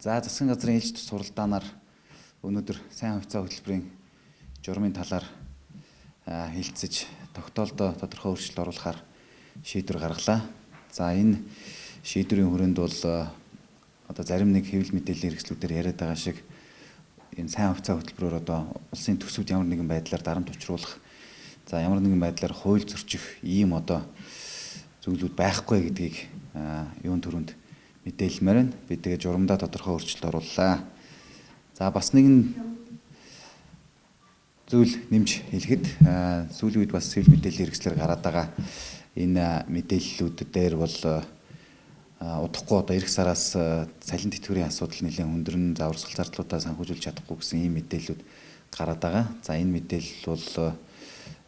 За засгийн газрын ээлж суралдаанаар өнөөдөр сайн хувьцаа хөтөлбөрийн журмын талаар хилцэж тогтоолдоо тодорхой өөрчлөлт оруулахаар шийдвэр гаргалаа. За энэ шийдвэрийн хүрээнд бол одоо зарим нэг хэвлэл мэдээллийн хэрэгслүүдээр яриад байгаа шиг энэ сайн хувьцаа хөтөлбөрөөр одоо улсын төсөвд ямар нэгэн байдлаар дарамт учруулах, за ямар нэгэн байдлаар хууль зөрчих ийм одоо зүйлүүд байхгүй гэдгийг юун төрөнд мэдээлмээр байна. Би тэгээ журамдаа тодорхой өөрчлөлт орууллаа. За бас нэгэн зүйл нэмж хэлэхэд сүүлийн үед бас хэвлэл мэдээллийн хэрэгслэр гараад байгаа энэ мэдээллүүд дээр бол удахгүй одоо эх сараас цалин тэтгэврийн асуудал нэлээд өндөрн, за урсгал зардлуудаа санхүүжүүлж чадахгүй гэсэн ийм мэдээллүүд гараад байгаа. За энэ мэдээлэл бол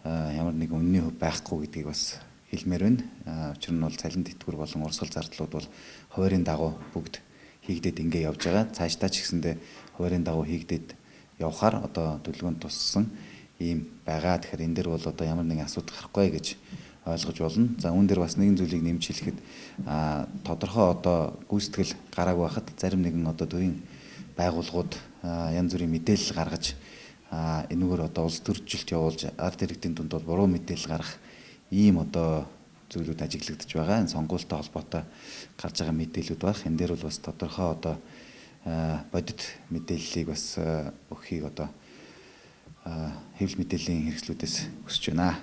ямар нэгэн үнний хөв байхгүй гэдгийг бас хэлмээр байна. Учир нь бол цалин тэтгэвэр болон урсгал зардлууд бол хуваарийн дагуу бүгд хийгдээд ингэ явж байгаа. Цаашдаа ч гэсэндээ хуваарийн дагуу хийгдээд явхаар одоо төлөвлөгөөнд туссан ийм байгаа. Тэгэхээр энэ дэр бол одоо ямар нэгэн асуудал гарахгүй гэж ойлгож болно. За үүн дээр бас нэгэн зүйлийг нэмж хэлэхэд тодорхой одоо гүйцэтгэл гараагүй байхад зарим нэгэн одоо төрийн байгууллагууд янз бүрийн мэдээлэл гаргаж энэгээр одоо улс төржилт явуулж ард иргэдийн дунд бол буруу мэдээлэл гаргах ийм одоо зүйлүүд ажиглагдаж байгаа. Энэ сонгуультай холбоотой гарч байгаа мэдээлэлүүд баг. Энэ дээр бол бас тодорхой одоо бодит мэдээллийг бас өгөхийг одоо хэвлэл мэдээллийн хэрэгслүүдээс хүсэж байна.